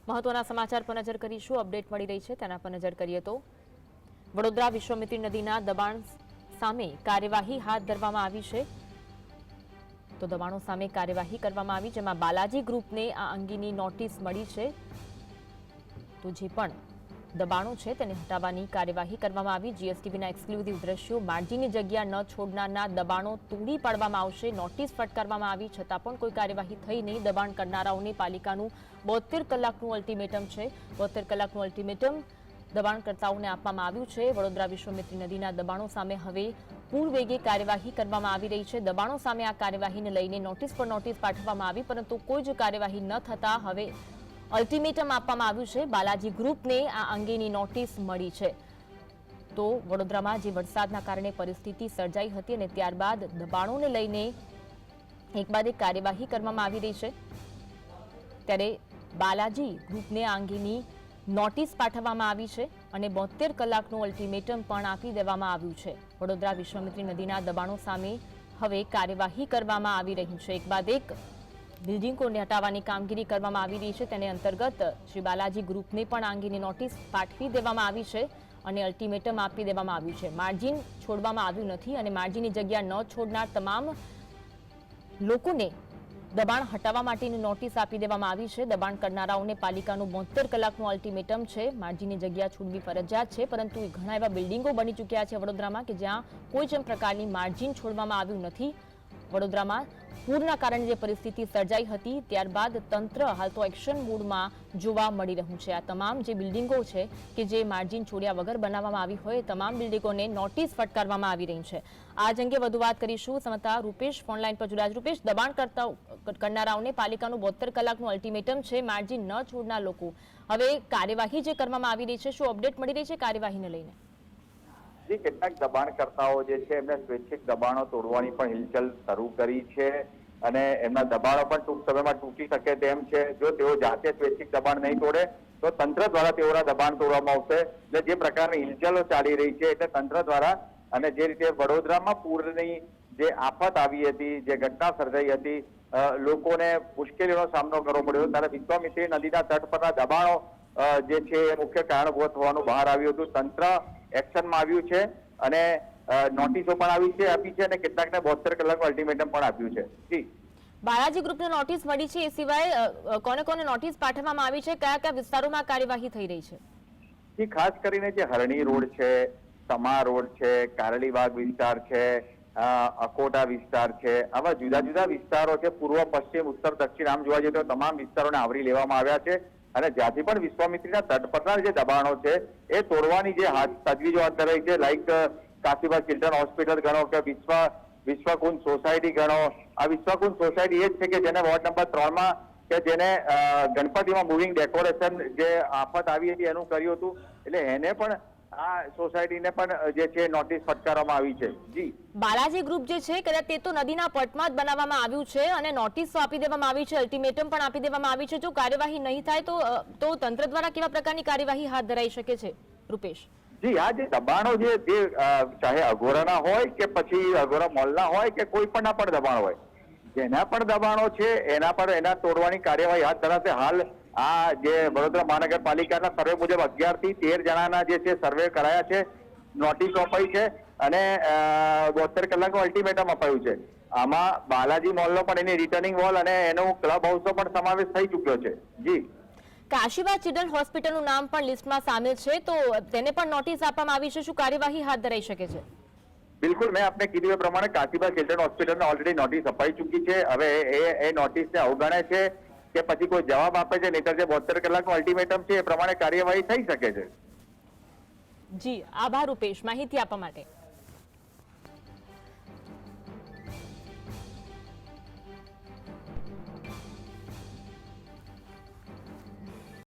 મહત્વના સમાચાર પર નજર કરીશું. અપડેટ મળી રહી છે તેના પર નજર કરીએ તો વડોદરા વિશ્વામિત્રી નદીના દબાણ સામે કાર્યવાહી હાથ ધરવામાં આવી છે. તો દબાણો સામે કાર્યવાહી કરવામાં આવી, જેમાં બાલાજી ગ્રુપને આ અંગેની નોટિસ મળી છે. તો જે પણ દબાણો છે તેને હટાવવાની કાર્યવાહી કરવામાં આવી. જીએસટીવીના એક્સક્લુઝિવ દ્રશ્યો. માર્જિનની જગ્યા ન છોડનારના દબાણો તોડી પાડવામાં આવશે. નોટિસ ફટકારવામાં આવી છતાં પણ કોઈ કાર્યવાહી થઈ નહીં. દબાણ કરનારાઓને પાલિકાનું 72 કલાકનું અલ્ટિમેટમ છે. 72 કલાકનું અલ્ટિમેટમ દબાણકર્તાઓને આપવામાં આવ્યું છે. વડોદરા વિશ્વામિત્રી નદીના દબાણો સામે હવે પૂર વેગે કાર્યવાહી કરવામાં આવી રહી છે. દબાણો સામે આ કાર્યવાહીને લઈને નોટિસ પર નોટિસ પાઠવવામાં આવી, પરંતુ કોઈ જ કાર્યવાહી ન થતા હવે અલ્ટિમેટમ આપવામાં આવ્યું છે. બાલાજી ગ્રુપને આ અંગેની નોટિસ મળી છે. તો વડોદરામાં જે વરસાદના કારણે પરિસ્થિતિ સર્જાઈ હતી અને ત્યારબાદ દબાણોને લઈને એક બાદ એક કાર્યવાહી કરવામાં આવી રહી છે, ત્યારે બાલાજી ગ્રુપને આ અંગેની નોટિસ પાઠવવામાં આવી છે અને 72 કલાકનું અલ્ટિમેટમ પણ આપી દેવામાં આવ્યું છે. વડોદરા વિશ્વામિત્રી નદીના દબાણો સામે હવે કાર્યવાહી કરવામાં આવી રહી છે. એક બાદ એક બિલ્ડિંગોને હટાવવાની કામગીરી કરવામાં આવી રહી છે. તેને અંતર્ગત શ્રી બાલાજી ગ્રુપને પણ આ અંગેની નોટિસ પાઠવી દેવામાં આવી છે અને અલ્ટિમેટમ આપી દેવામાં આવ્યું છે. માર્જિન છોડવામાં આવ્યું નથી અને માર્જિનની જગ્યા ન છોડનાર તમામ લોકોને દબાણ હટાવવા માટેની નોટિસ આપી દેવામાં આવી છે. દબાણ કરનારાઓને પાલિકાનું 72 કલાકનું અલ્ટિમેટમ છે. માર્જિનની જગ્યા છોડવી ફરજિયાત છે, પરંતુ ઘણા એવા બિલ્ડિંગો બની ચૂક્યા છે વડોદરામાં કે જ્યાં કોઈ જ પ્રકારની માર્જિન છોડવામાં આવ્યું નથી. વડોદરામાં પૂરના કારણે જે પરિસ્થિતિ સર્જાઈ હતી ત્યારબાદ તંત્ર હાલ તો એક્શન મોડમાં જોવા મળી રહ્યું છે. આ તમામ જે બિલ્ડિંગો છે કે જે માર્જિન છોડ્યા વગર બનાવવામાં આવી હોય, તમામ બિલ્ડિંગોને નોટિસ ફટકારવામાં આવી રહી છે. આજ અંગે વધુ વાત કરીશું. સમતા રૂપેશ ફોનલાઈન પર જોડાયા. રૂપેશ, દબાણ કરનારાઓને પાલિકાનું 72 કલાકનું અલ્ટિમેટમ છે. માર્જિન ન છોડનાર લોકો, હવે કાર્યવાહી જે કરવામાં આવી રહી છે, શું અપડેટ મળી રહી છે કાર્યવાહીને લઈને? કેટલાક દબાણકર્તાઓ જે છે એમને સ્વૈચ્છિક દબાણો તોડવાની પણ હિલચાલ શરૂ કરી છે અને એમના દબાણો પણ ટૂંક સમયમાં તૂટી શકે તેમ છે. જો તેઓ જાતે સ્વૈચ્છિક દબાણ નહીં તોડે તો તંત્ર દ્વારા તેઓના દબાણ તોડવામાં આવશે. એટલે જે પ્રકારની હિલચાલો ચાલી રહી છે, એટલે તંત્ર દ્વારા અને જે રીતે વડોદરામાં પૂરની જે આફત આવી હતી, જે ઘટના સર્જાઈ હતી, લોકોને મુશ્કેલીનો સામનો કરવો પડ્યો, ત્યારે વિશ્વામિત્રી નદીના તટ પરના દબાણો જે છે એ મુખ્ય કારણભૂત હોવાનું બહાર આવ્યું હતું. તંત્ર એક્શનમાં આવ્યું છે અને નોટિસો પણ આપી છે અને કેટલાકને 72 કલાકનું અલ્ટિમેટમ પણ આપ્યું છે. જી, બાલાજી ગ્રુપને નોટિસ મળી છે. એ સિવાય કોને કોને નોટિસ પાઠવવામાં આવી છે? કયા કયા વિસ્તારોમાં કાર્યવાહી થઈ રહી છે? જી, ખાસ કરીને જે હરણી રોડ છે, સમા રોડ છે, કારલીબાગ વિસ્તાર છે, અકોટા વિસ્તાર છે, આવા જુદા જુદા વિસ્તારો છે. પૂર્વ, પશ્ચિમ, ઉત્તર, દક્ષિણ આમ જોવા જઈએ તો તમામ વિસ્તારોને આવરી લેવામાં આવ્યા છે અને જ્યાંથી પણ વિશ્વામિત્રીના તટ પરના જે દબાણો છે એ તોડવાની જે તજવીજો હાથ ધરાઈ છે, લાઈક કાશીબા ચિલ્ડ્રન હોસ્પિટલ ગણો કે વિશ્વકુંજ સોસાયટી ગણો. આ વિશ્વકુંજ સોસાયટી એ જ છે કે જેને વોર્ડ નંબર 3માં કે જેને ગણપતિમાં મૂવિંગ ડેકોરેશન જે આફત આવી હતી એનું કર્યું હતું, એટલે એને પણ આ સોસાયટીને પણ જે છે નોટિસ ફટકારવામાં આવી છે. જી, બાલાજી ગ્રુપ જે છે કદાચ તે તો નદીના પટમાં જ બનાવવામાં આવ્યું છે અને નોટિસ આપી દેવામાં આવી છે, અલ્ટિમેટમ પણ આપી દેવામાં આવી છે. જો કાર્યવાહી નહીં થાય તો તંત્ર દ્વારા કેવા પ્રકારની કાર્યવાહી હાથ ધરાઈ શકે છે? રૂપેશ જી, આ જે દબાણો જે ચાહે અઘોરાના હોય કે પછી અઘોરા મોલના હોય કે કોઈ પણ દબાણ હોય, જેના પણ દબાણો છે એના પર એના તોડવાની કાર્યવાહી હાથ ધરાશે. હાલ આ જે વડોદરા મહાનગરપાલિકાના સર્વે મુજબ 11 થી 13 જણાના જે છે સર્વે કરાયા છે, નોટિસ અપાઈ છે અને 72 કલાકનું અલ્ટિમેટમ અપાયું છે. આમાં બાલાજી મોલનો પણ એની રિટર્નિંગ વોલ અને એનો ક્લબ હાઉસનો પણ સમાવેશ થઈ ચુક્યો છે. જી, કાશીબા ચિલ્ડ્રન હોસ્પિટલનું નામ પણ લિસ્ટમાં સામેલ છે, તો તેને પણ નોટિસ આપવામાં આવી છે. શું કાર્યવાહી હાથ ધરાઈ શકે છે? બિલકુલ, મેં આપને કીધું એ પ્રમાણે કાશીબા ચિલ્ડ્રન હોસ્પિટલને ઓલરેડી નોટિસ અપાઈ ચૂકી છે. હવે એ નોટિસને અવગણે છે કે પછી કોઈ જવાબ આપે છે, નહીતર જે 72 કલાકનું અલ્ટિમેટમ છે એ પ્રમાણે કાર્યવાહી થઈ શકે છે. જી, આભાર રૂપેશ માહિતી આપવા માટે.